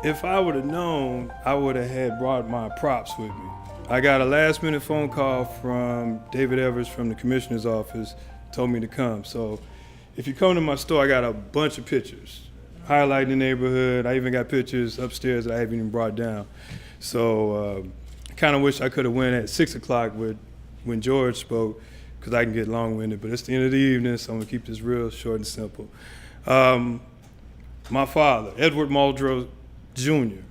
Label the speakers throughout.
Speaker 1: If I would have known, I would have had brought my props with me. I got a last-minute phone call from David Evers from the commissioner's office, told me to come. So if you come to my store, I got a bunch of pictures highlighting the neighborhood. I even got pictures upstairs that I haven't even brought down. So I kind of wish I could have went at 6 o'clock when George spoke, because I can get long-winded, but it's the end of the evening, so I'm gonna keep this real short and simple. My father, Edwin Muldrow Jr.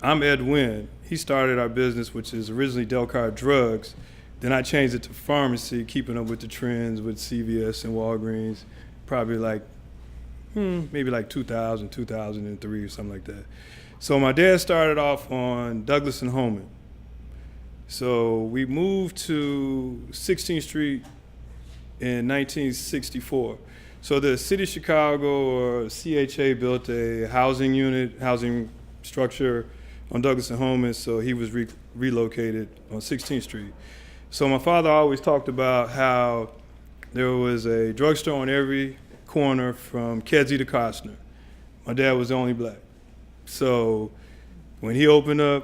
Speaker 1: I'm Edwin. He started our business, which is originally Delcar Drugs. Then I changed it to pharmacy, keeping up with the trends with CVS and Walgreens, probably maybe like 2000, 2003 or something like that. So my dad started off on Douglas and Holman. So we moved to 16th Street in 1964. So the city of Chicago, or CHA, built a housing structure on Douglas and Holman, so he was relocated on 16th Street. So my father always talked about how there was a drugstore on every corner from Kedzie to Costner. My dad was the only black. So when he opened up,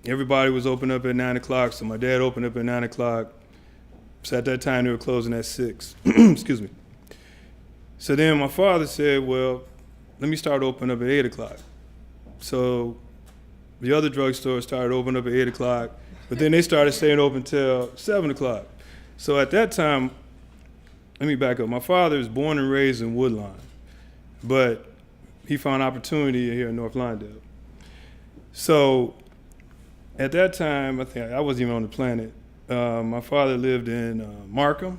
Speaker 1: everybody was open up at 9 o'clock, so my dad opened up at 9 o'clock. So at that time, they were closing at 6. Excuse me. So then my father said, well, let me start opening up at 8 o'clock. So the other drugstores started opening up at 8 o'clock, but then they started staying open till 7 o'clock. So at that time, let me back up. My father was born and raised in Woodlawn, but he found opportunity here in North Lawndale. So at that time, I think I wasn't even on the planet. My father lived in Markham,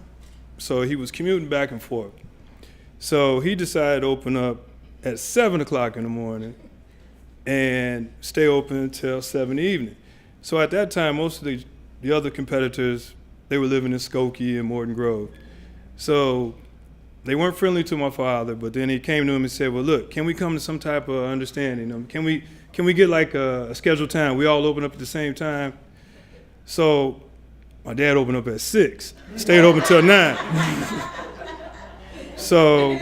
Speaker 1: so he was commuting back and forth. So he decided to open up at 7 o'clock in the morning and stay open until 7 in the evening. So at that time, most of the other competitors, they were living in Skokie and Morton Grove. So they weren't friendly to my father, but then he came to him and said, well, look, can we come to some type of understanding? Can we get like a scheduled time? We all open up at the same time. So my dad opened up at 6, stayed open till 9. So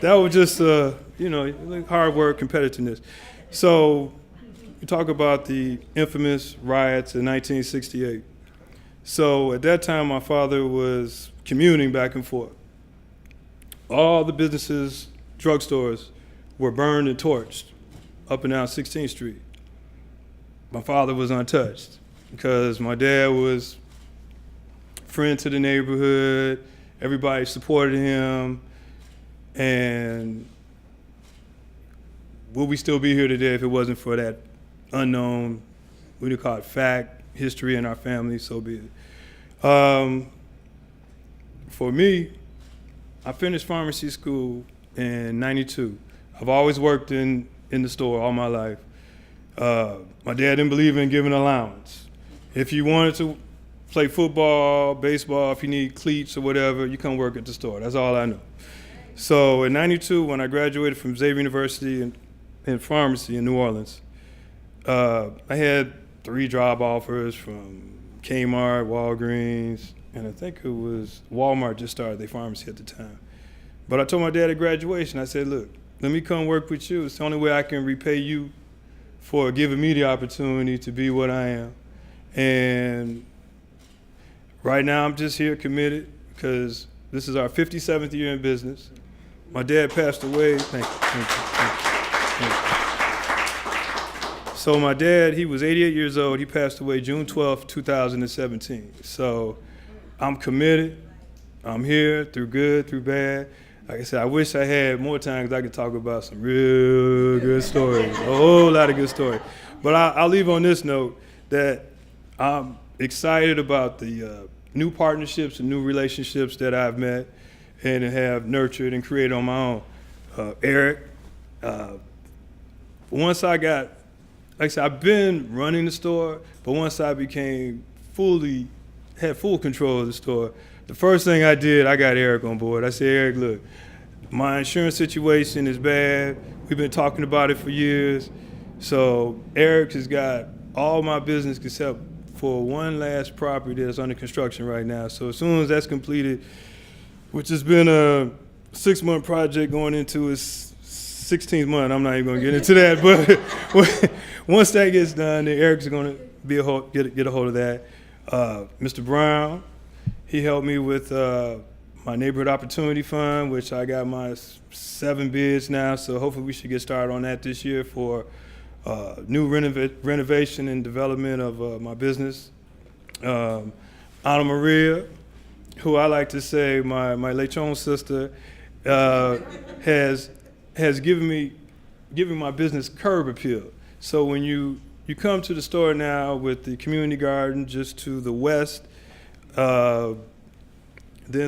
Speaker 1: that was just, hard work, competitiveness. So you talk about the infamous riots in 1968. So at that time, my father was commuting back and forth. All the businesses, drugstores, were burned and torched up and down 16th Street. My father was untouched because my dad was friend to the neighborhood. Everybody supported him, and would we still be here today if it wasn't for that unknown, we would call it fact, history in our family, so be it. For me, I finished pharmacy school in '92. I've always worked in the store all my life. My dad didn't believe in giving allowance. If you wanted to play football, baseball, if you need cleats or whatever, you come work at the store. That's all I know. So in '92, when I graduated from Xavier University in pharmacy in New Orleans, I had 3 job offers from Kmart, Walgreens, and I think it was Walmart just started their pharmacy at the time. But I told my dad at graduation, I said, look, let me come work with you. It's the only way I can repay you for giving me the opportunity to be what I am. And right now I'm just here committed because this is our 57th year in business. My dad passed away. Thank you. So my dad, he was 88 years old. He passed away June 12th, 2017. So I'm committed. I'm here through good, through bad. Like I said, I wish I had more time because I could talk about some real good stories, a whole lot of good stories. But I'll leave on this note that I'm excited about the new partnerships and new relationships that I've met and have nurtured and created on my own. Eric, once I got, like I said, I've been running the store, but once I had full control of the store, the first thing I did, I got Eric on board. I said, Eric, look, my insurance situation is bad. We've been talking about it for years. So Eric has got all my business except for one last property that's under construction right now. So as soon as that's completed, which has been a 6-month project going into its 16th month. I'm not even going to get into that. But once that gets done, then Eric's going to get a hold of that. Mr. Brown, he helped me with my Neighborhood Opportunity Fund, which I got my 7 bids now. So hopefully we should get started on that this year for new renovation and development of my business. Anna Maria, who I like to say my lechon sister, has given my business curb appeal. So when you come to the store now with the community garden just to the west, then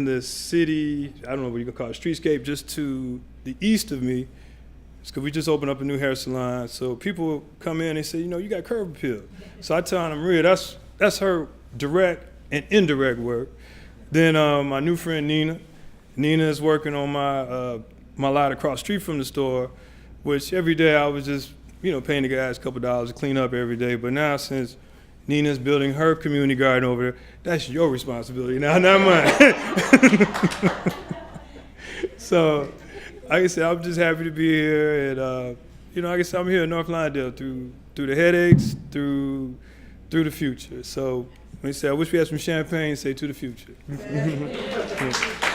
Speaker 1: the city, I don't know what you can call it, streetscape just to the east of me, because we just opened up a new hair salon. So people come in and say, you got curb appeal. So I tell Anna Maria, that's her direct and indirect work. Then my new friend Nina is working on my lot across the street from the store, which every day I was just paying the guys a couple dollars to clean up every day. But now since Nina's building her community garden over there, that's your responsibility now, not mine. So, like I said, I'm just happy to be here, and like I said, I'm here in North Lawndale through the headaches, through the future. So, when you say I wish we had some champagne, say to the future. Yeah.